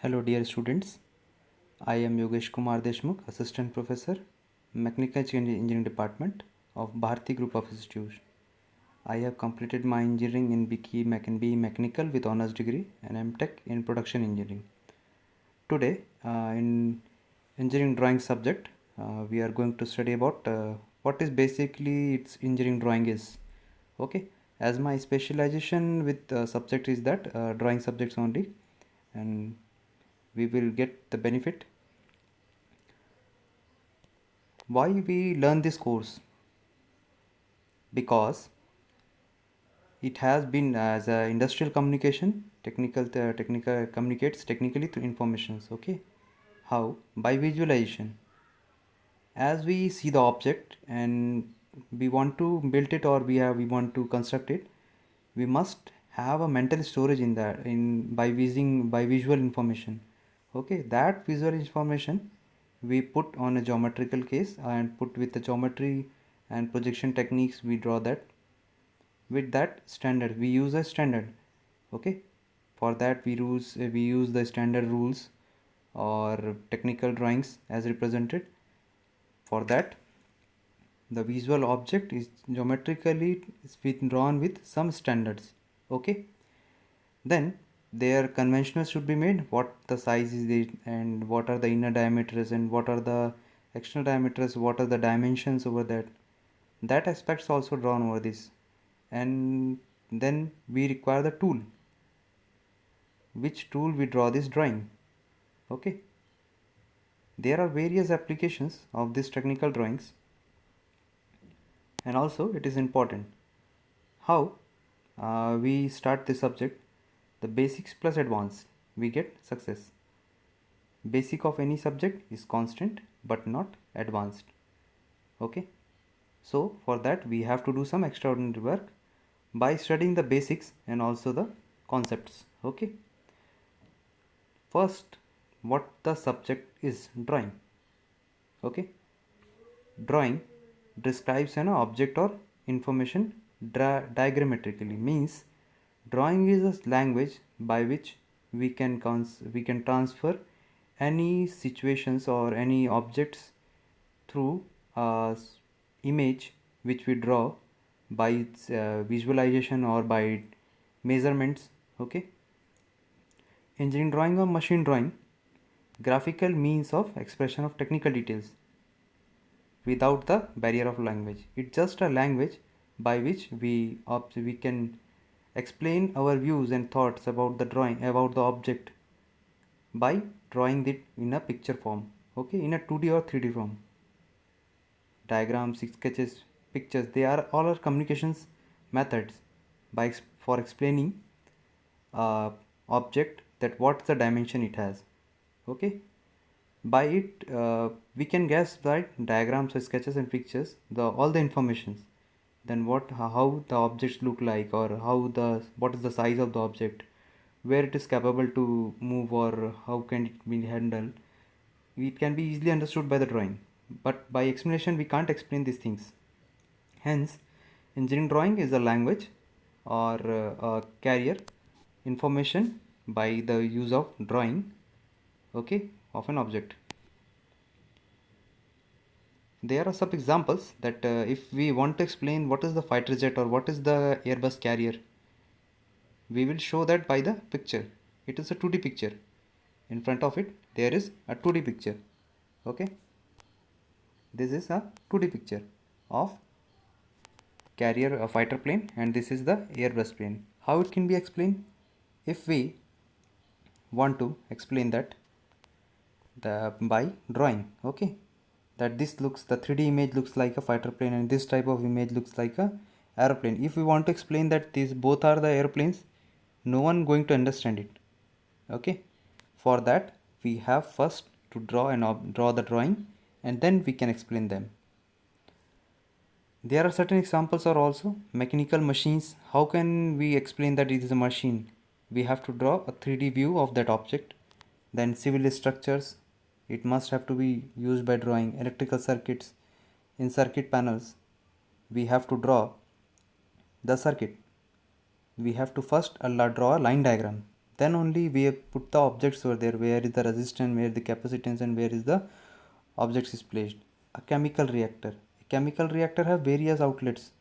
Hello, dear students. I am Yogesh Kumar Deshmukh, Assistant Professor, Mechanical Engineering Department of Bharati Group of Institutes. I have completed my engineering in BE Mechanical with honors degree and MTech in Production Engineering. Today, in engineering drawing subject, we are going to study about what is basically its engineering drawing is. Okay, as my specialization with subject is that drawing subjects only, and we will get the benefit. Why we learn this course? Because it has been as a industrial communication, technical communicates technically through informations. Okay, how? By visualization. As we see the object and we want to build it, or we want to construct it, we must have a mental storage in that, in by visual information. Okay, that visual information we put on a geometrical case and put with the geometry and projection techniques, we draw that. With that standard, we use a standard. Okay, for that we use the standard rules or technical drawings as represented. For that, the visual object is geometrically drawn with some standards. Okay, then their conventional should be made, what the size is it, and what are the inner diameters, and what are the external diameters, what are the dimensions over that aspects also drawn over this. And then we require the tool, which tool we draw this drawing. Okay, there are various applications of these technical drawings, and also it is important how we start this subject. The basics plus advanced, we get success. Basic of any subject is constant but not advanced. Okay, so for that we have to do some extraordinary work by studying the basics and also the concepts. Okay, first, what the subject is drawing. Okay, drawing describes an object or information diagrammatically, means drawing is a language by which we can transfer any situations or any objects through a image which we draw by its visualization or by measurements. Okay, engineering drawing or machine drawing, graphical means of expression of technical details without the barrier of language. It's just a language by which we can explain our views and thoughts about the drawing, about the object, by drawing it in a picture form. Okay, in a 2D or 3D form. Diagrams, sketches, pictures, they are all our communications methods for explaining object, that what's the dimension it has. Okay, by it we can guess by diagrams, sketches and pictures all the informations, then how the objects look like, or what is the size of the object, where it is capable to move, or how can it be handled. It can be easily understood by the drawing, but by explanation we can't explain these things. Hence, engineering drawing is a language or a carrier information by the use of drawing, okay, of an object. There are some examples that if we want to explain what is the fighter jet or what is the Airbus carrier, we will show that by the picture. It is a 2D picture. In front of it, there is a 2D picture. Okay, this is a 2D picture of carrier, a fighter plane, and this is the Airbus plane. How it can be explained? If we want to explain that by drawing, okay, that this looks, the 3D image looks like a fighter plane and this type of image looks like a aeroplane. If we want to explain that these both are the airplanes, no one going to understand it. Okay, for that we have first to draw the drawing, and then we can explain them. There are certain examples are also mechanical machines. How can we explain that it is a machine? We have to draw a 3D view of that object. Then civil structures, it must have to be used by drawing. Electrical circuits, in circuit panels we have to draw the circuit. We have to first draw a line diagram. Then only we have put the objects over there, where is the resistance, where the capacitance, and where is the objects is placed. A chemical reactor. A chemical reactor have various outlets.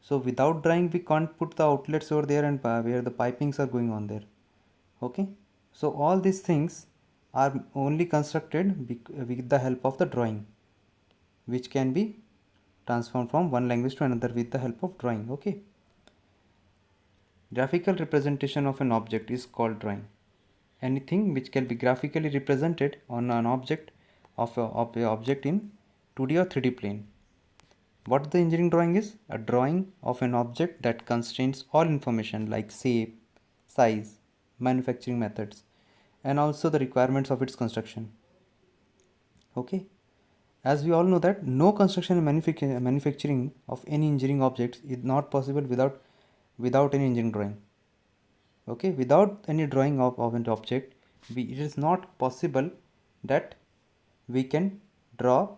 So without drawing we can't put the outlets over there and where the pipings are going on there. Okay. So all these things are only constructed with the help of the drawing, which can be transformed from one language to another with the help of drawing. Okay. Graphical representation of an object is called drawing. Anything which can be graphically represented on an object of a object in 2D or 3D plane. What the engineering drawing is? A drawing of an object that constrains all information like shape, size, manufacturing methods, and also the requirements of its construction. Okay. As we all know that no construction and manufacturing of any engineering objects is not possible without any engineering drawing. Okay, without any drawing of an object, it is not possible that we can draw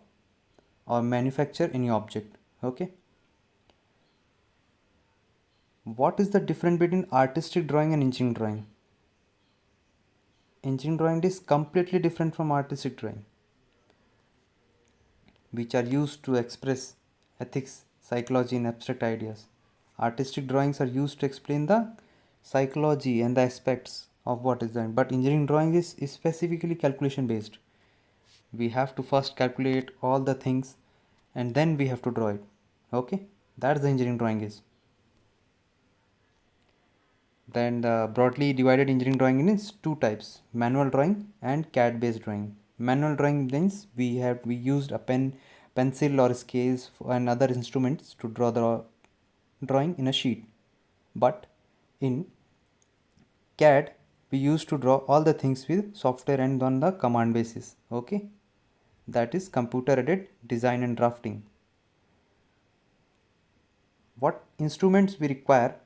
or manufacture any object. Okay. What is the difference between artistic drawing and engineering drawing? Engineering drawing is completely different from artistic drawing, which are used to express ethics, psychology, and abstract ideas. Artistic drawings are used to explain the psychology and the aspects of what is done, but engineering drawing is specifically calculation based. We have to first calculate all the things and then we have to draw it. Okay, that's the engineering drawing is. Then the broadly divided engineering drawing is two types: manual drawing and CAD based drawing. Manual drawing means we used a pencil or scales and other instruments to draw the drawing in a sheet. But in CAD we used to draw all the things with software and on the command basis. Okay, that is computer aided design and drafting. What instruments we require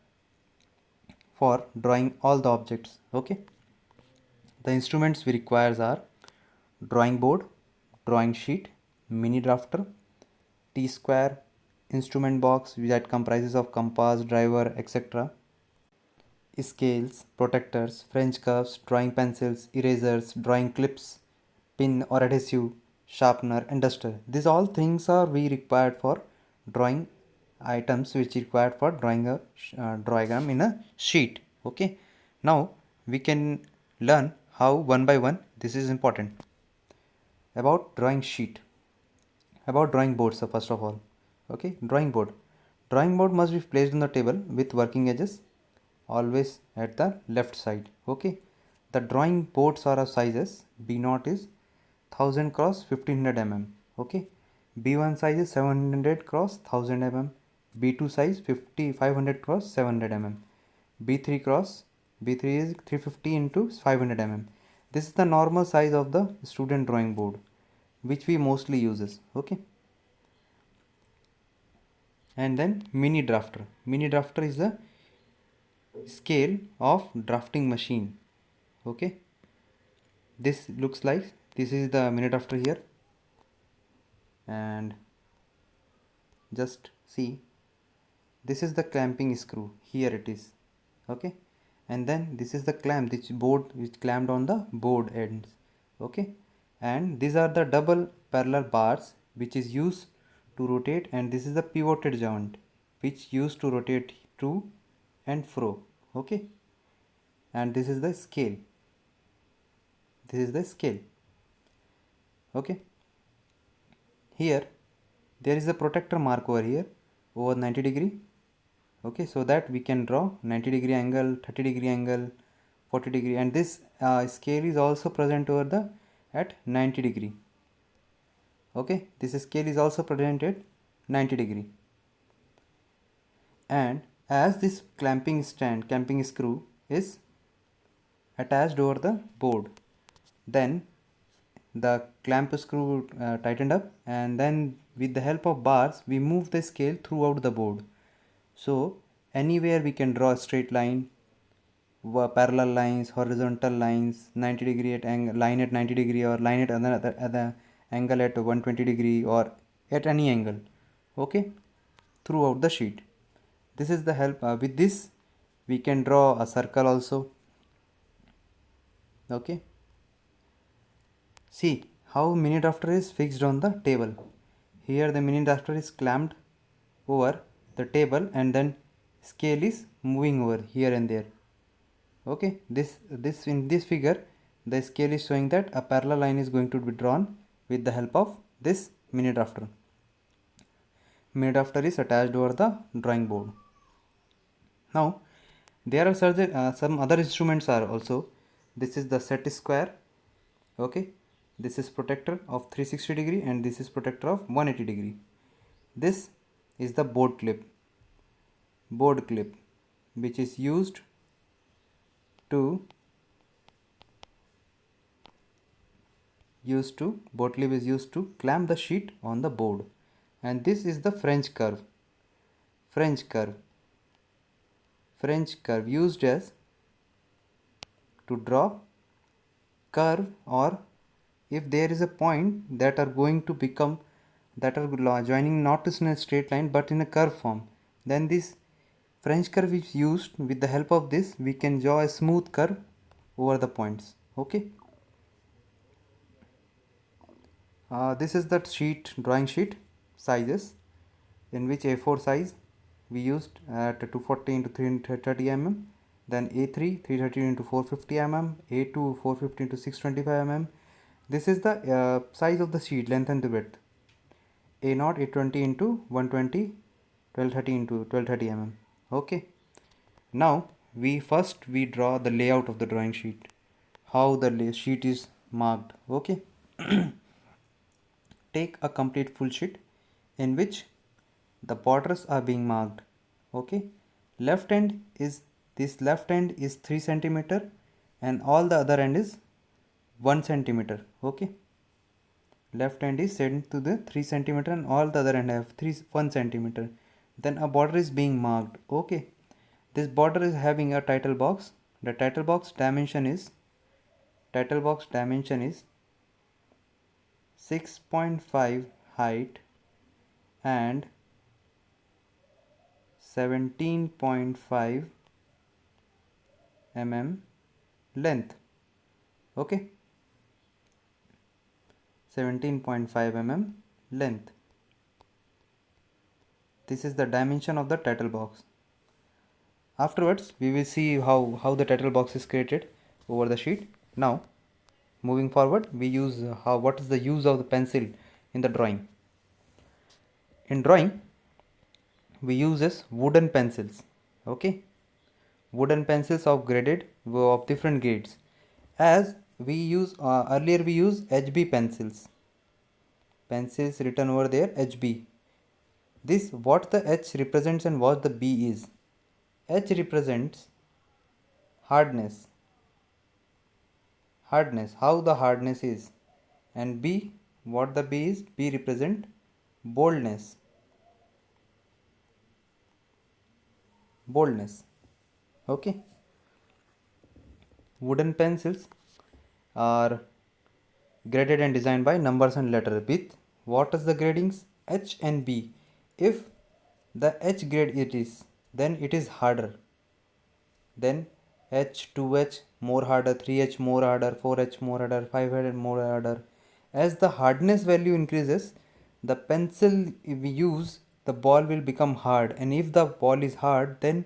for drawing all the objects? Okay, the instruments we require are drawing board, drawing sheet, mini drafter, T-square, instrument box that comprises of compass, driver, etc., scales, protectors, French curves, drawing pencils, erasers, drawing clips, pin or adhesive, sharpener, and duster. These all things are we required for drawing items which required for drawing a diagram in a sheet. Okay. Now we can learn how one by one this is important. About drawing sheet. About drawing board. So first of all, okay, drawing board. Drawing board must be placed on the table with working edges always at the left side. Okay, the drawing boards are of sizes. B0 is 1000 cross 1500 mm. Okay, B1 size is 700 cross 1000 mm. B2 size 500 cross 700 mm. B3 cross B3 is 350 into 500 mm. This is the normal size of the student drawing board which we mostly uses. Okay, and then mini drafter. Mini drafter is the scale of drafting machine. Okay, this looks like this is the mini drafter here, and just see, this is the clamping screw, here it is. Okay, and then this is the clamp which clamped on the board ends. Okay, and these are the double parallel bars which is used to rotate, and this is the pivoted joint which used to rotate to and fro. Okay, and this is the scale. This is the scale. Okay, here there is a protector mark over here over 90°. Okay, so that we can draw 90° angle, 30° angle, 40°, and this scale is also present over the at 90°. Okay, this scale is also present at 90°, and as this clamping screw is attached over the board, then the clamp screw tightened up, and then with the help of bars we move the scale throughout the board. So anywhere we can draw a straight line, parallel lines, horizontal lines, 90° at line at 90°, or line at other angle at 120°, or at any angle. Okay, throughout the sheet. This is the help. With this we can draw a circle also, Okay, see how mini drafter is fixed on the table. Here the mini drafter is clamped over the table and then scale is moving over here and there. Okay, this in this figure the scale is showing that a parallel line is going to be drawn with the help of this mini drafter. Mini drafter is attached over the drawing board. Now there are some other instruments are also. This is the set square. Okay, this is protector of 360 degree and this is protector of 180 degree. This is the board clip which is to board clip is used to clamp the sheet on the board. And this is the French curve used as to draw curve, or if there is a point that are going to become that are joining not in a straight line but in a curve form, then this French curve is used. With the help of this we can draw a smooth curve over the points. Okay, this is that drawing sheet sizes, in which A4 size we used at 240 into 330 mm, then A3 330 into 450 mm, A2 450 into 625 mm. This is the size of the sheet, length and the width. A0 820 into 120, 1230 into 1230 mm. Okay, now we draw the layout of the drawing sheet, how the sheet is marked. Okay, take a complete full sheet in which the borders are being marked. Okay, left end is this left end is 3 centimeter and all the other end is 1 centimeter. Okay, left end is sent to the 3 centimeter and all the other end have 1 centimeter. Then a border is being marked. Okay, this border is having a title box. The title box dimension is 6.5 height and 17.5 mm length. Okay, 17.5 mm length. This is the dimension of the title box. Afterwards we will see how the title box is created over the sheet. Now moving forward, we use what is the use of the pencil in the drawing. In drawing we uses wooden pencils. Okay, wooden pencils of different grades. As we use earlier we use HB pencils written over there, HB. This what the H represents and what the B is. H represents hardness, how the hardness is, and B, what the B is, B represent boldness. Okay, wooden pencils are graded and designed by numbers and letter with what is the gradings, H and B. If the H grade it is, then it is harder, then H, 2H more harder, 3H more harder, 4H more harder, 5H more harder. As the hardness value increases, the pencil we use, the ball will become hard, and if the ball is hard, then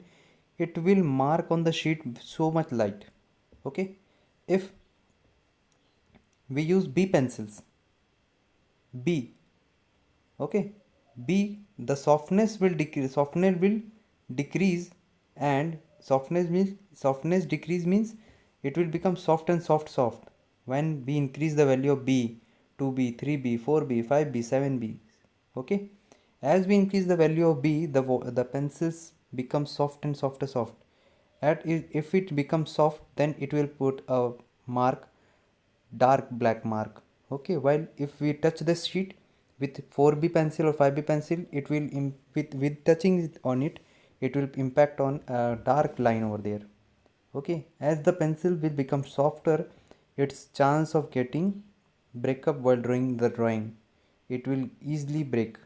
it will mark on the sheet so much light. Okay, if we use B pencils, B, okay, B, the softness will decrease, and softness decrease means it will become soft and soft when we increase the value of B, 2B, 3B, 4B, 5B, 7B. Okay, as we increase the value of B, the pencils become soft and soft. If it becomes soft, then it will put a mark, dark black mark. Okay, while if we touch the sheet with 4B pencil or 5B pencil, it will with touching it on it, it will impact on a dark line over there. Okay, as the pencil will become softer, its chance of getting break up while drawing the drawing, it will easily break.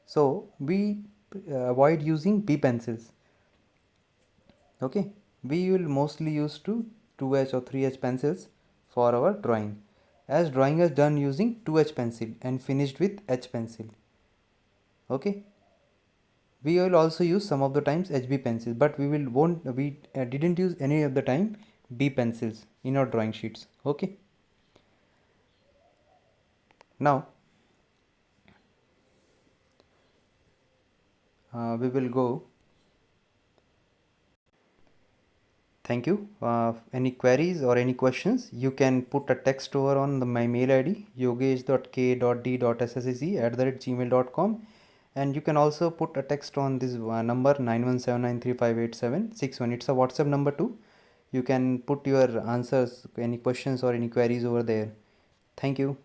So we avoid using B pencils. Okay, we will mostly use to 2H or 3H pencils for our drawing, as drawing is done using 2H pencil and finished with H pencil. Okay, we will also use some of the times HB pencils, but we didn't use any of the time B pencils in our drawing sheets. Okay, now we will go. Thank you. Any queries or any questions, you can put a text over on my mail ID yogesh.k.d.ssec@gmail.com, and you can also put a text on this number 9179358761. It's a WhatsApp number too. You can put your answers, any questions or any queries over there. Thank you.